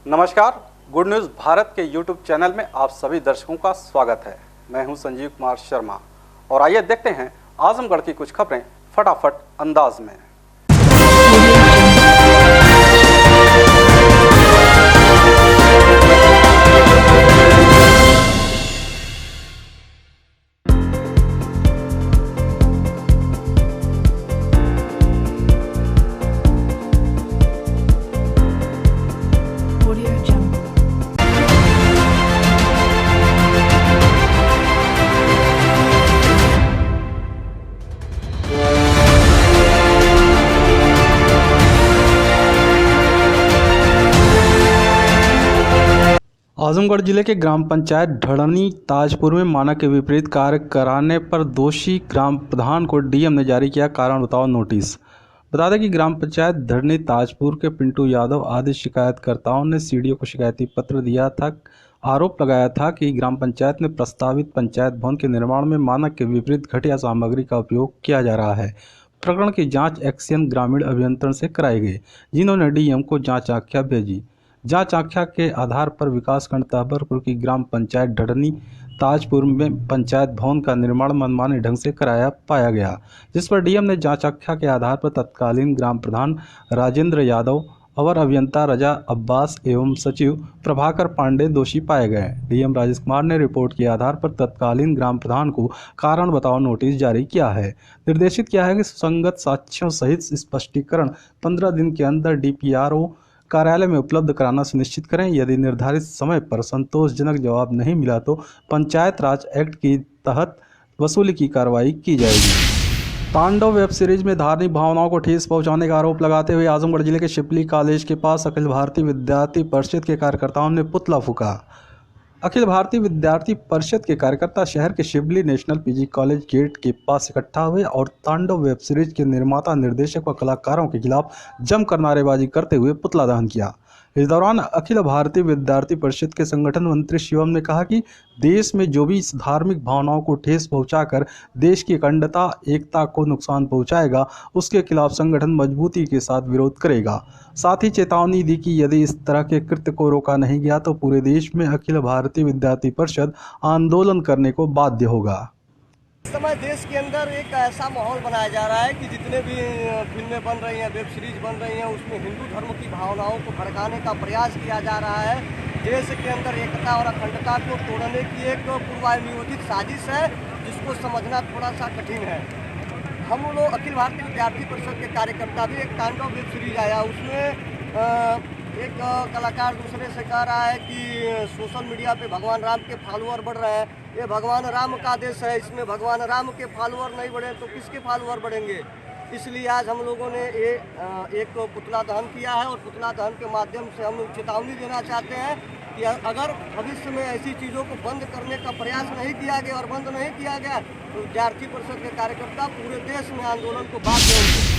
नमस्कार, good news Bharat के YouTube channel में आप सभी दर्शकों का स्वागत है। मैं हूं संजीव कुमार शर्मा और आइए देखते हैं आजमगढ़ की कुछ खबरें फटाफट अंदाज में। आजमगढ़ जिले के ग्राम पंचायत ढड़नी ताजपुर में मानक के विपरीत कार्य कराने पर दोषी ग्राम प्रधान को डीएम ने जारी किया कारण बताओ नोटिस। बता दें कि ग्राम पंचायत ढड़नी ताजपुर के पिंटू यादव आदि शिकायतकर्ताओं ने सीडीओ को शिकायती पत्र दिया था। आरोप लगाया था कि ग्राम पंचायत में प्रस्तावित पंचायत भवन के निर्माण में मानक के विपरीत घटिया सामग्री का उपयोग किया जा रहा है। प्रकरण की जाँच एक्सियन ग्रामीण अभियंत्रण से कराई गई, जिन्होंने डीएम को जाँच आख्या भेजी। जांच आख्या के आधार पर विकासखंड तहबरपुर की ग्राम पंचायत ढड़नी ताजपुर में पंचायत भवन का निर्माण मनमाने ढंग से कराया पाया गया, जिस पर डीएम ने जांच आख्या के आधार पर तत्कालीन ग्राम प्रधान राजेंद्र यादव, अवर अभियंता रजा अब्बास एवं सचिव प्रभाकर पांडे दोषी पाए गए। डीएम राजेश कुमार ने रिपोर्ट के आधार पर तत्कालीन ग्राम प्रधान को कारण बताओ नोटिस जारी किया है। निर्देशित किया है कि सुसंगत साक्ष्यों सहित स्पष्टीकरण 15 दिन के अंदर डीपीआरओ कार्यालय में उपलब्ध कराना सुनिश्चित करें। यदि निर्धारित समय पर संतोषजनक जवाब नहीं मिला तो पंचायत राज एक्ट के तहत वसूली की कार्रवाई की जाएगी। तांडव वेब सीरीज में धार्मिक भावनाओं को ठेस पहुंचाने का आरोप लगाते हुए आजमगढ़ जिले के शिपली कॉलेज के पास अखिल भारतीय विद्यार्थी परिषद के कार्यकर्ताओं ने पुतला फूंका। अखिल भारतीय विद्यार्थी परिषद के कार्यकर्ता शहर के शिवली नेशनल पीजी कॉलेज गेट के पास इकट्ठा हुए और तांडव वेब सीरीज के निर्माता, निर्देशक व कलाकारों के खिलाफ जमकर नारेबाजी करते हुए पुतला दहन किया। इस दौरान अखिल भारतीय विद्यार्थी परिषद के संगठन मंत्री शिवम ने कहा कि देश में जो भी इस धार्मिक भावनाओं को ठेस पहुंचाकर देश की अखंडता एकता को नुकसान पहुंचाएगा, उसके खिलाफ संगठन मजबूती के साथ विरोध करेगा। साथ ही चेतावनी दी कि यदि इस तरह के कृत्य को रोका नहीं गया तो पूरे देश में अखिल भारतीय विद्यार्थी परिषद आंदोलन करने को बाध्य होगा। इस समय देश के अंदर एक ऐसा माहौल बनाया जा रहा है कि जितने भी फिल्में बन रही हैं, वेब सीरीज बन रही हैं, उसमें हिंदू धर्म की भावनाओं को भड़काने का प्रयास किया जा रहा है। देश के अंदर एकता और अखंडता को तोड़ने की एक पूर्वानियोजित साजिश है, जिसको समझना थोड़ा सा कठिन है। हम लोग अखिल भारतीय विद्यार्थी परिषद के कार्यकर्ता भी एक तांडव वेब सीरीज आया, उसमें एक कलाकार दूसरे से कह रहा है कि सोशल मीडिया पे भगवान राम के फॉलोअर बढ़ रहे हैं। ये भगवान राम का देश है, इसमें भगवान राम के फॉलोअर नहीं बढ़े तो किसके फॉलोअर बढ़ेंगे। इसलिए आज हम लोगों ने एक पुतला दहन किया है और पुतला दहन के माध्यम से हम लोग चेतावनी देना चाहते हैं कि अगर भविष्य में ऐसी चीज़ों को बंद करने का प्रयास नहीं किया गया और बंद नहीं किया गया तो विद्यार्थी परिषद के कार्यकर्ता पूरे देश में आंदोलन को बांध देंगे।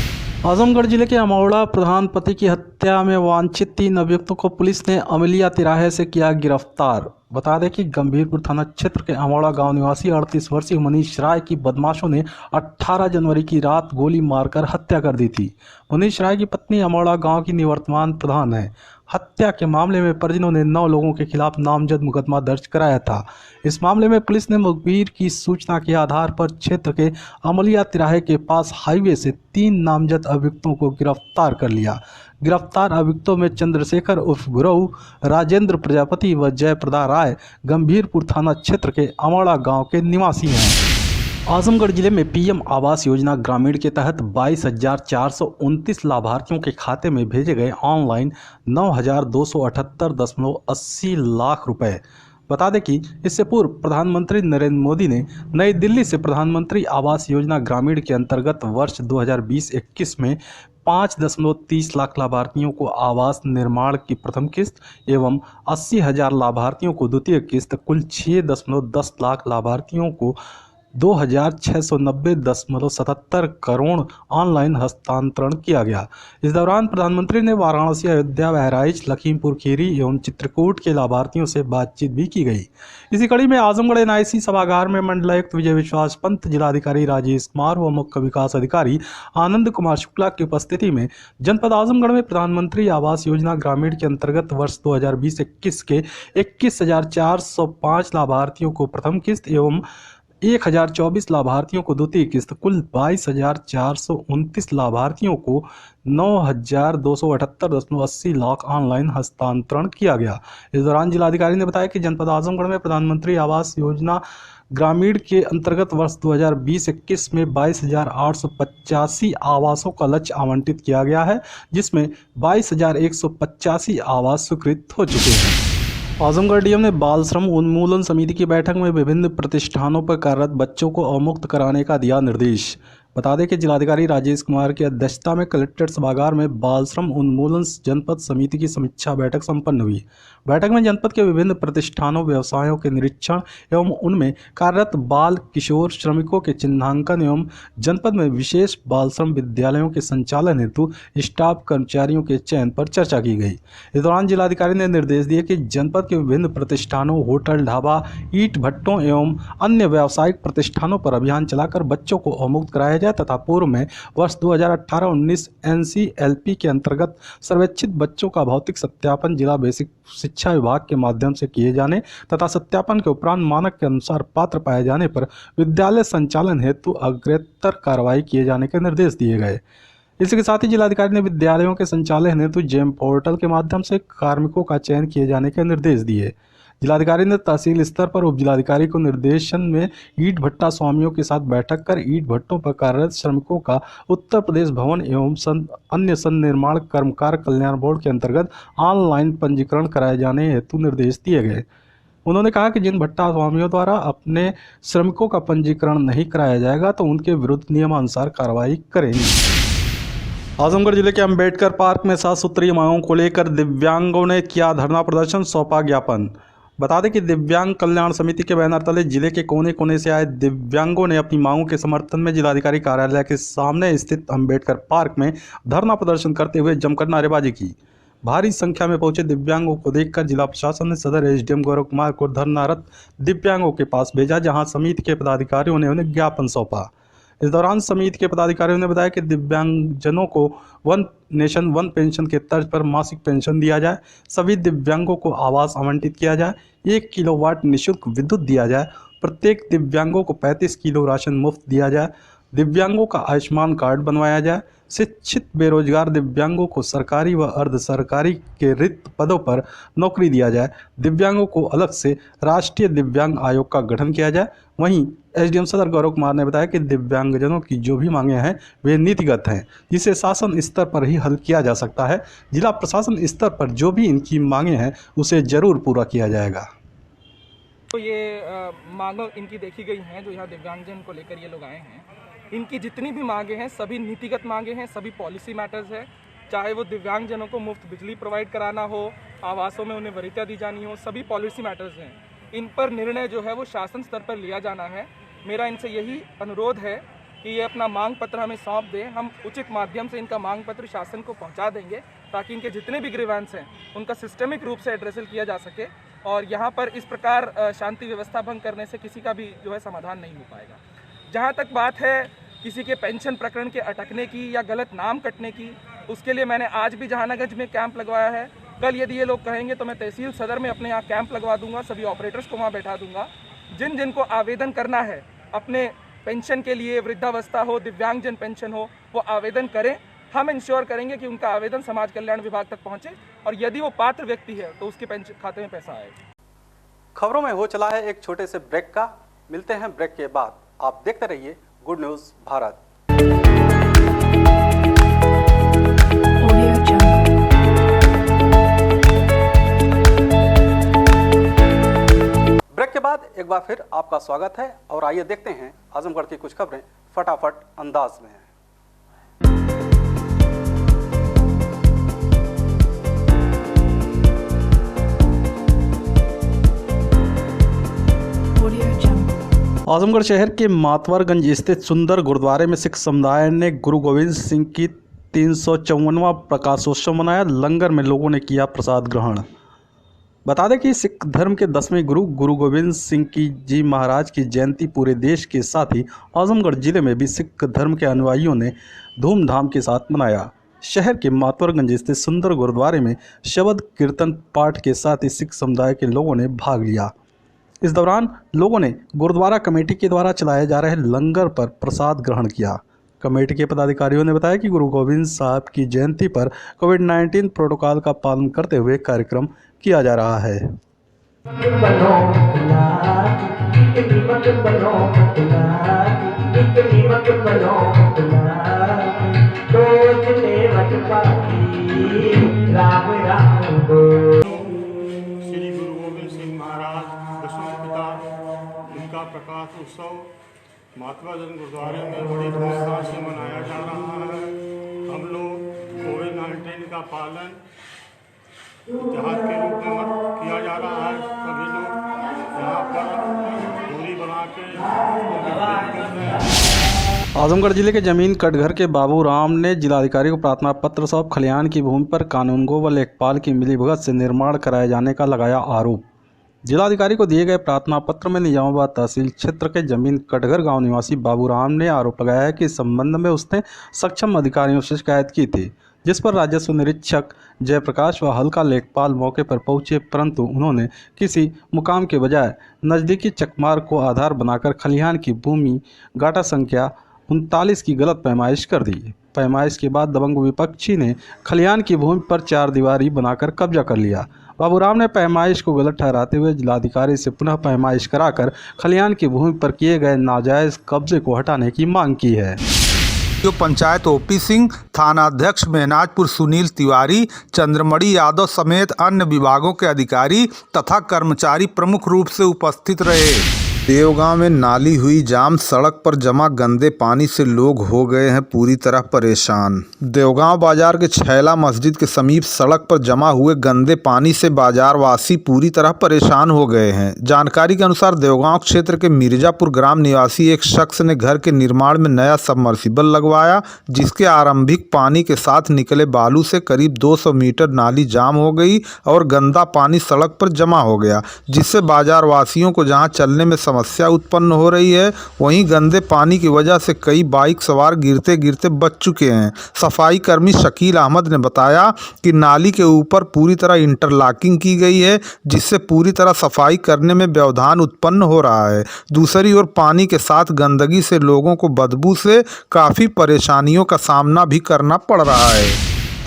आजमगढ़ जिले के अमौड़ा प्रधान पति की हत्या में वांछित 3 अभियुक्तों को पुलिस ने अमलिया तिराहे से किया गिरफ्तार। बता दें कि गंभीरपुर थाना क्षेत्र के अमौड़ा गांव निवासी 38 वर्षीय मनीष राय की बदमाशों ने 18 जनवरी की रात गोली मारकर हत्या कर दी थी। मनीष राय की पत्नी अमौड़ा गांव की निवर्तमान प्रधान है। हत्या के मामले में परिजनों ने 9 लोगों के खिलाफ नामजद मुकदमा दर्ज कराया था। इस मामले में पुलिस ने मुखबिर की सूचना के आधार पर क्षेत्र के अमलिया तिराहे के पास हाईवे से 3 नामजद अभियुक्तों को गिरफ्तार कर लिया। गिरफ्तार अभियुक्तों में चंद्रशेखर उर्फ गुरऊ, राजेंद्र प्रजापति व जयप्रदा राय गंभीरपुर थाना क्षेत्र के अमौड़ा गांव के निवासी हैं। आजमगढ़ जिले में पीएम आवास योजना ग्रामीण के तहत 22,429 लाभार्थियों के खाते में भेजे गए ऑनलाइन 9,278.80 लाख रुपए। बता दें कि इससे पूर्व प्रधानमंत्री नरेंद्र मोदी ने नई दिल्ली से प्रधानमंत्री आवास योजना ग्रामीण के अंतर्गत वर्ष 2020-21 में 5.30 लाख लाभार्थियों को आवास निर्माण की प्रथम किस्त एवं 80,000 लाभार्थियों को द्वितीय किस्त, कुल 6.10 लाख लाभार्थियों को 2690.77 करोड़ ऑनलाइन हस्तांतरण किया गया। इस दौरान प्रधानमंत्री ने वाराणसी, अयोध्या, बहराइच, लखीमपुर खीरी एवं चित्रकूट के लाभार्थियों से बातचीत भी की गई। इसी कड़ी में आजमगढ़ एनआईसी सभागार में मंडलायुक्त विजय विश्वास पंत, जिलाधिकारी राजेश कुमार व मुख्य विकास अधिकारी आनंद कुमार शुक्ला की उपस्थिति में जनपद आजमगढ़ में प्रधानमंत्री आवास योजना ग्रामीण के अंतर्गत वर्ष 2020-21 के 21,405 लाभार्थियों को प्रथम किस्त एवं 1,024 लाभार्थियों को द्वितीय किस्त, कुल 22,429 लाभार्थियों को 9,278.80 लाख ऑनलाइन हस्तांतरण किया गया। इस दौरान जिलाधिकारी ने बताया कि जनपद आजमगढ़ में प्रधानमंत्री आवास योजना ग्रामीण के अंतर्गत वर्ष 2020-21 में 22,885 आवासों का लक्ष्य आवंटित किया गया है, जिसमें 22,185 आवास स्वीकृत हो चुके हैं। आजमगढ़ डीएम ने बाल श्रम उन्मूलन समिति की बैठक में विभिन्न प्रतिष्ठानों पर कार्यरत बच्चों को अवमुक्त कराने का दिया निर्देश। बता दें कि जिलाधिकारी राजेश कुमार की अध्यक्षता में कलेक्ट्रेट सभागार में बाल श्रम उन्मूलन जनपद समिति की समीक्षा बैठक संपन्न हुई। बैठक में जनपद के विभिन्न प्रतिष्ठानों, व्यवसायों के निरीक्षण एवं उनमें कार्यरत बाल किशोर श्रमिकों के चिन्हांकन एवं जनपद में विशेष बाल श्रम विद्यालयों के संचालन हेतु स्टाफ कर्मचारियों के चयन पर चर्चा की गई। इस दौरान जिलाधिकारी ने निर्देश दिए कि जनपद के विभिन्न प्रतिष्ठानों, होटल, ढाबा, ईंट भट्टों एवं अन्य व्यावसायिक प्रतिष्ठानों पर अभियान चलाकर बच्चों को अवमुक्त कराया जाए तथा पूर्व में वर्ष 2018-19 NCLP के अंतर्गत सर्वेक्षित बच्चों का भौतिक सत्यापन जिला बेसिक शिक्षा विभाग के माध्यम से किए जाने तथा सत्यापन के उपरांत मानक के अनुसार पात्र पाए जाने पर विद्यालय संचालन हेतु अग्रेतर कार्रवाई किए जाने के निर्देश दिए गए। इसके साथ ही जिलाधिकारी ने विद्यालयों के संचालन हेतु जेम पोर्टल के माध्यम से कार्मिकों का चयन किए जाने के निर्देश दिए। जिलाधिकारी ने तहसील स्तर पर उप जिलाधिकारी को निर्देशन में ईंट भट्टा स्वामियों के साथ बैठक कर ईंट भट्टों पर कार्यरत श्रमिकों का उत्तर प्रदेश भवन एवं अन्य संनिर्माण कर्मकार कल्याण बोर्ड के अंतर्गत ऑनलाइन पंजीकरण कराए जाने हेतु निर्देश दिए गए। उन्होंने कहा कि जिन भट्टा स्वामियों द्वारा अपने श्रमिकों का पंजीकरण नहीं कराया जाएगा तो उनके विरुद्ध नियमानुसार कार्रवाई करेंगे। आजमगढ़ जिले के अंबेडकर पार्क में 7 सूत्रीय मांगों को लेकर दिव्यांगों ने किया धरना प्रदर्शन, सौंपा ज्ञापन। बता दें कि दिव्यांग कल्याण समिति के बैनर तले जिले के कोने कोने से आए दिव्यांगों ने अपनी मांगों के समर्थन में जिलाधिकारी कार्यालय के सामने स्थित अंबेडकर पार्क में धरना प्रदर्शन करते हुए जमकर नारेबाजी की। भारी संख्या में पहुंचे दिव्यांगों को देखकर जिला प्रशासन ने सदर एसडीएम गौरव कुमार को धरनारत दिव्यांगों के पास भेजा, जहां समिति के पदाधिकारियों ने उन्हें ज्ञापन सौंपा। इस दौरान समिति के पदाधिकारियों ने बताया कि दिव्यांगजनों को वन नेशन वन पेंशन के तर्ज पर मासिक पेंशन दिया जाए, सभी दिव्यांगों को आवास आवंटित किया जाए, 1 किलोवाट निःशुल्क विद्युत दिया जाए, प्रत्येक दिव्यांगों को 35 किलो राशन मुफ्त दिया जाए, दिव्यांगों का आयुष्मान कार्ड बनवाया जाए, शिक्षित बेरोजगार दिव्यांगों को सरकारी व अर्ध सरकारी के रिक्त पदों पर नौकरी दिया जाए, दिव्यांगों को अलग से राष्ट्रीय दिव्यांग आयोग का गठन किया जाए। वहीं एसडीएम सदर गौरव कुमार ने बताया कि दिव्यांगजनों की जो भी मांगे हैं वे नीतिगत हैं, जिसे शासन स्तर पर ही हल किया जा सकता है। जिला प्रशासन स्तर पर जो भी इनकी मांगे हैं उसे जरूर पूरा किया जाएगा। तो ये मांगों इनकी देखी गई हैं, जो यहाँ दिव्यांगजन को लेकर ये लोग आए हैं। इनकी जितनी भी मांगे हैं सभी नीतिगत मांगे हैं, सभी पॉलिसी मैटर्स है। चाहे वो दिव्यांगजनों को मुफ्त बिजली प्रोवाइड कराना हो, आवासों में उन्हें वरीयता दी जानी हो, सभी पॉलिसी मैटर्स हैं। इन पर निर्णय जो है वो शासन स्तर पर लिया जाना है। मेरा इनसे यही अनुरोध है कि ये अपना मांग पत्र हमें सौंप दें, हम उचित माध्यम से इनका मांग पत्र शासन को पहुंचा देंगे ताकि इनके जितने भी ग्रीवेंस हैं उनका सिस्टमिक रूप से एड्रेसल किया जा सके और यहाँ पर इस प्रकार शांति व्यवस्था भंग करने से किसी का भी जो है समाधान नहीं हो पाएगा। जहाँ तक बात है किसी के पेंशन प्रकरण के अटकने की या गलत नाम कटने की, उसके लिए मैंने आज भी जहानागंज में कैंप लगवाया है। कल यदि ये लोग कहेंगे तो मैं तहसील सदर में अपने यहाँ कैंप लगवा दूंगा, सभी ऑपरेटर्स को वहाँ बैठा दूंगा। जिन जिन को आवेदन करना है अपने पेंशन के लिए, वृद्धावस्था हो, दिव्यांगजन पेंशन हो, वो आवेदन करें। हम इंश्योर करेंगे कि उनका आवेदन समाज कल्याण विभाग तक पहुँचे और यदि वो पात्र व्यक्ति है तो उसके पेंशन खाते में पैसा आएगा। खबरों में हो चला है एक छोटे से ब्रेक का, मिलते हैं ब्रेक के बाद। आप देखते रहिए गुड न्यूज़ भारत। ब्रेक के बाद एक बार फिर आपका स्वागत है और आइए देखते हैं आजमगढ़ की कुछ खबरें फटाफट अंदाज में। आजमगढ़ शहर के मातवरगंज स्थित सुंदर गुरुद्वारे में सिख समुदाय ने गुरु गोविंद सिंह की 354वां प्रकाशोत्सव मनाया। लंगर में लोगों ने किया प्रसाद ग्रहण। बता दें कि सिख धर्म के 10वें गुरु गुरु गोविंद सिंह जी महाराज की जयंती पूरे देश के साथ ही आजमगढ़ जिले में भी सिख धर्म के अनुयायियों ने धूमधाम के साथ मनाया। शहर के मातवरगंज स्थित सुंदर गुरुद्वारे में शबद कीर्तन पाठ के साथ ही सिख समुदाय के लोगों ने भाग लिया। इस दौरान लोगों ने गुरुद्वारा कमेटी के द्वारा चलाए जा रहे लंगर पर प्रसाद ग्रहण किया। कमेटी के पदाधिकारियों ने बताया कि गुरु गोविंद साहब की जयंती पर कोविड-19 प्रोटोकॉल का पालन करते हुए कार्यक्रम किया जा रहा है। श्री गुरु गोविंद सिंह महाराज दसवें पिता उनका प्रकाश उत्सव मातवरगंज गुरुद्वारे में बड़ी धूमधाम से मनाया जा रहा है। हम लोग कोविड-19 का पालन इतिहास के रूप में किया जा रहा है। सभी लोग यहाँ पर दूरी बना के कर रहे हैं। आजमगढ़ जिले के जमीन कटघर के बाबू राम ने जिलाधिकारी को प्रार्थना पत्र सौंप खलिहान की भूमि पर कानूनगो व लेखपाल की मिलीभगत से निर्माण कराए जाने का लगाया आरोप। जिलाधिकारी को दिए गए प्रार्थना पत्र में निजामाबाद तहसील क्षेत्र के जमीन कटघर गांव निवासी बाबू राम ने आरोप लगाया है कि इस संबंध में उसने सक्षम अधिकारियों से शिकायत की थी, जिस पर राजस्व निरीक्षक जयप्रकाश व हल्का लेखपाल मौके पर पहुंचे, परंतु उन्होंने किसी मुकाम के बजाय नज़दीकी चकमार को आधार बनाकर खलिहान की भूमि गाटा संख्या 39 की गलत पैमाइश कर दी। पैमाइश के बाद दबंग विपक्षी ने खलिहान की भूमि पर 4 दीवारी बनाकर कब्जा कर लिया। बाबूराम ने पैमाइश को गलत ठहराते हुए जिलाधिकारी से पुनः पैमाइश कराकर खलिहान की भूमि पर किए गए नाजायज कब्जे को हटाने की मांग की है। जो पंचायत ओपी सिंह, थाना अध्यक्ष मेहनाजपुर सुनील तिवारी, चंद्रमणि यादव समेत अन्य विभागों के अधिकारी तथा कर्मचारी प्रमुख रूप से उपस्थित रहे। देवगांव में नाली हुई जाम, सड़क पर जमा गंदे पानी से लोग हो गए हैं पूरी तरह परेशान। देवगांव बाजार के छैला मस्जिद के समीप सड़क पर जमा हुए गंदे पानी से बाजारवासी पूरी तरह परेशान हो गए हैं। जानकारी के अनुसार देवगांव क्षेत्र के मिर्जापुर ग्राम निवासी एक शख्स ने घर के निर्माण में नया सबमर्सिबल लगवाया, जिसके आरंभिक पानी के साथ निकले बालू से करीब 200 मीटर नाली जाम हो गई और गंदा पानी सड़क पर जमा हो गया, जिससे बाजारवासियों को जहां चलने में समस्या उत्पन्न हो रही है, वहीं गंदे पानी की वजह से कई बाइक सवार गिरते गिरते बच चुके हैं। सफाई कर्मी शकील अहमद ने बताया कि नाली के ऊपर पूरी तरह इंटरलॉकिंग की गई है, जिससे पूरी तरह सफाई करने में व्यवधान उत्पन्न हो रहा है। दूसरी ओर पानी के साथ गंदगी से लोगों को बदबू से काफ़ी परेशानियों का सामना भी करना पड़ रहा है।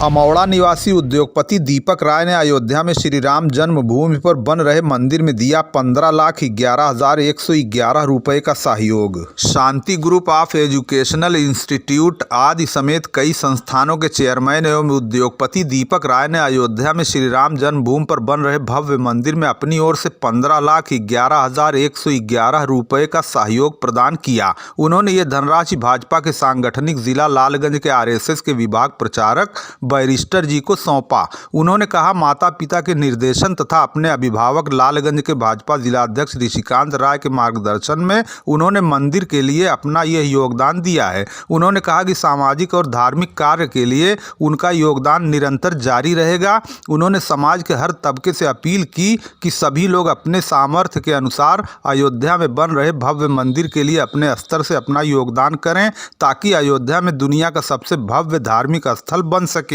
अमौड़ा निवासी उद्योगपति दीपक राय ने अयोध्या में श्री राम जन्मभूमि पर बन रहे मंदिर में दिया 15,11,111 रुपए का सहयोग। शांति ग्रुप ऑफ एजुकेशनल इंस्टीट्यूट आदि समेत कई संस्थानों के चेयरमैन एवं उद्योगपति दीपक राय ने अयोध्या में श्री राम जन्मभूमि पर बन रहे भव्य मंदिर में अपनी ओर से 15,11,111 रुपए का सहयोग प्रदान किया। उन्होंने ये धनराशि भाजपा के सांगठनिक जिला लालगंज के RSS के विभाग प्रचारक बैरिस्टर जी को सौंपा। उन्होंने कहा, माता पिता के निर्देशन तथा अपने अभिभावक लालगंज के भाजपा जिलाध्यक्ष ऋषिकांत राय के मार्गदर्शन में उन्होंने मंदिर के लिए अपना यह योगदान दिया है। उन्होंने कहा कि सामाजिक और धार्मिक कार्य के लिए उनका योगदान निरंतर जारी रहेगा। उन्होंने समाज के हर तबके से अपील की कि सभी लोग अपने सामर्थ्य के अनुसार अयोध्या में बन रहे भव्य मंदिर के लिए अपने स्तर से अपना योगदान करें, ताकि अयोध्या में दुनिया का सबसे भव्य धार्मिक स्थल बन सके।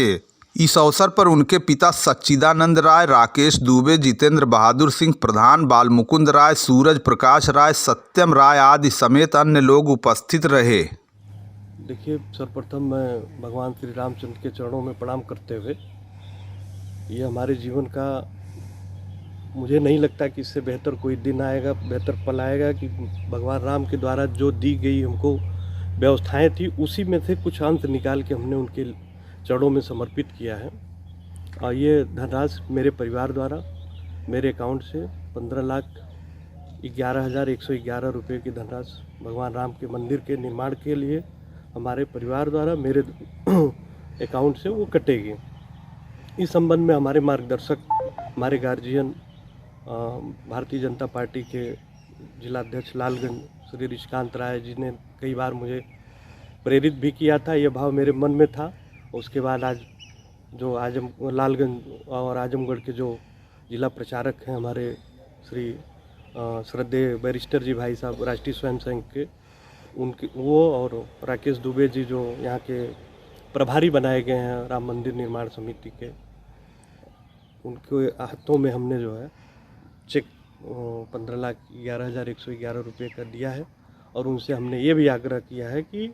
इस अवसर पर उनके पिता सच्चिदानंद राय, राकेश दुबे, जितेंद्र बहादुर सिंह प्रधान, बालमुकुंद राय, सूरज प्रकाश राय, सत्यम राय आदि समेत अन्य लोग उपस्थित रहे। देखिए, सर्वप्रथम मैं भगवान श्री रामचंद्र के चरणों में प्रणाम करते हुए, ये हमारे जीवन का मुझे नहीं लगता कि इससे बेहतर कोई दिन आएगा, बेहतर पल आएगा कि भगवान राम के द्वारा जो दी गई हमको व्यवस्थाएं थी, उसी में से कुछ अंश निकाल के हमने उनके चरणों में समर्पित किया है। और ये धनराशि मेरे परिवार द्वारा मेरे अकाउंट से 15,11,111 रुपये की धनराशि भगवान राम के मंदिर के निर्माण के लिए हमारे परिवार द्वारा मेरे अकाउंट से वो कटेगी। इस संबंध में हमारे मार्गदर्शक, हमारे गार्जियन, भारतीय जनता पार्टी के जिलाध्यक्ष लालगंज श्री ऋषिकांत राय जी ने कई बार मुझे प्रेरित भी किया था, ये भाव मेरे मन में था। उसके बाद आज जो लालगंज और आजमगढ़ के जो जिला प्रचारक हैं हमारे श्री श्रद्धेय बैरिस्टर जी भाई साहब राष्ट्रीय स्वयं सेवक के, उनके वो और राकेश दुबे जी जो यहाँ के प्रभारी बनाए गए हैं राम मंदिर निर्माण समिति के, उनके हाथों में हमने जो है चेक 15,11,111 रुपये का दिया है। और उनसे हमने ये भी आग्रह किया है कि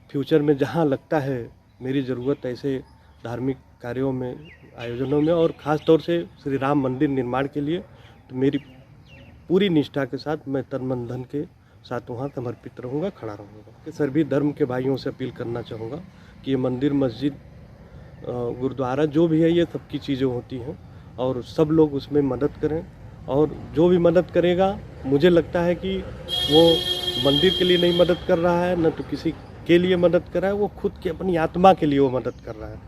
फ्यूचर में जहाँ लगता है मेरी ज़रूरत ऐसे धार्मिक कार्यों में, आयोजनों में, और ख़ास तौर से श्री राम मंदिर निर्माण के लिए, तो मेरी पूरी निष्ठा के साथ मैं तन मन धन के साथ वहाँ समर्पित रहूँगा, खड़ा रहूँगा। कि सभी धर्म के भाइयों से अपील करना चाहूँगा कि ये मंदिर, मस्जिद, गुरुद्वारा जो भी है, ये सबकी चीज़ें होती हैं और सब लोग उसमें मदद करें। और जो भी मदद करेगा, मुझे लगता है कि वो मंदिर के लिए नहीं मदद कर रहा है, न तो किसी के लिए मदद कर रहा है, वो खुद की अपनी आत्मा के लिए वो मदद कर रहा है।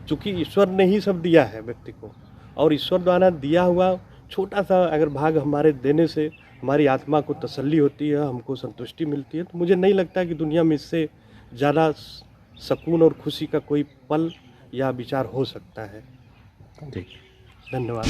क्योंकि ईश्वर ने ही सब दिया है व्यक्ति को, और ईश्वर द्वारा दिया हुआ छोटा सा अगर भाग हमारे देने से हमारी आत्मा को तसल्ली होती है, हमको संतुष्टि मिलती है, तो मुझे नहीं लगता कि दुनिया में इससे ज़्यादा सुकून और खुशी का कोई पल या विचार हो सकता है। ठीक, धन्यवाद।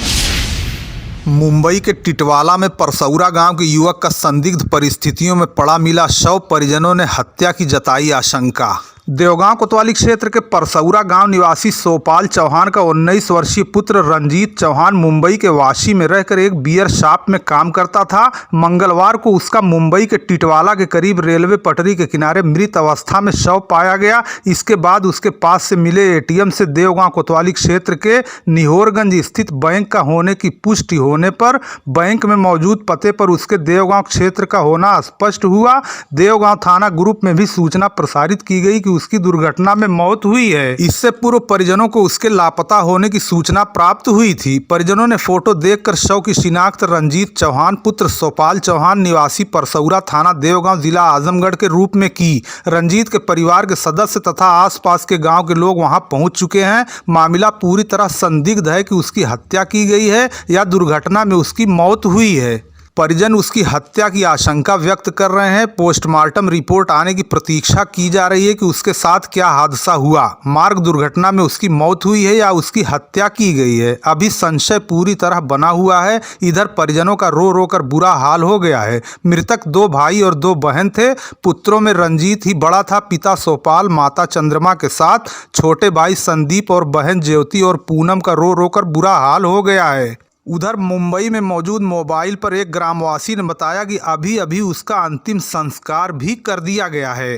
मुंबई के टिटवाला में परसौरा गांव के युवक का संदिग्ध परिस्थितियों में पड़ा मिला शव, परिजनों ने हत्या की जताई आशंका। देवगांव कोतवाली क्षेत्र के परसौरा गांव निवासी सोपाल चौहान का 19 वर्षीय पुत्र रंजीत चौहान मुंबई के वाशी में रहकर एक बियर शॉप में काम करता था। मंगलवार को उसका मुंबई के टिटवाला के करीब रेलवे पटरी के किनारे मृत अवस्था में शव पाया गया। इसके बाद उसके पास से मिले एटीएम से देवगांव कोतवाली क्षेत्र के निहोरगंज स्थित बैंक का होने की पुष्टि होने पर बैंक में मौजूद पते पर उसके देवगांव क्षेत्र का होना स्पष्ट हुआ। देवगांव थाना ग्रुप में भी सूचना प्रसारित की गई कि उसकी दुर्घटना में मौत हुई है। इससे पूर्व परिजनों को उसके लापता होने की सूचना प्राप्त हुई थी। परिजनों ने फोटो देखकर शव की शिनाख्त रंजीत चौहान पुत्र सोपाल चौहान निवासी परसौरा थाना देवगांव जिला आजमगढ़ के रूप में की। रंजीत के परिवार के सदस्य तथा आसपास के गांव के लोग वहां पहुंच चुके हैं। मामला पूरी तरह संदिग्ध है कि उसकी हत्या की गई है या दुर्घटना में उसकी मौत हुई है। परिजन उसकी हत्या की आशंका व्यक्त कर रहे हैं। पोस्टमार्टम रिपोर्ट आने की प्रतीक्षा की जा रही है कि उसके साथ क्या हादसा हुआ, मार्ग दुर्घटना में उसकी मौत हुई है या उसकी हत्या की गई है। अभी संशय पूरी तरह बना हुआ है। इधर परिजनों का रो रो कर बुरा हाल हो गया है। मृतक 2 भाई और 2 बहन थे। पुत्रों में रंजीत ही बड़ा था। पिता सोपाल, माता चंद्रमा के साथ छोटे भाई संदीप और बहन ज्योति और पूनम का रो रो कर बुरा हाल हो गया है। उधर मुंबई में मौजूद मोबाइल पर एक ग्रामवासी ने बताया कि अभी अभी उसका अंतिम संस्कार भी कर दिया गया है।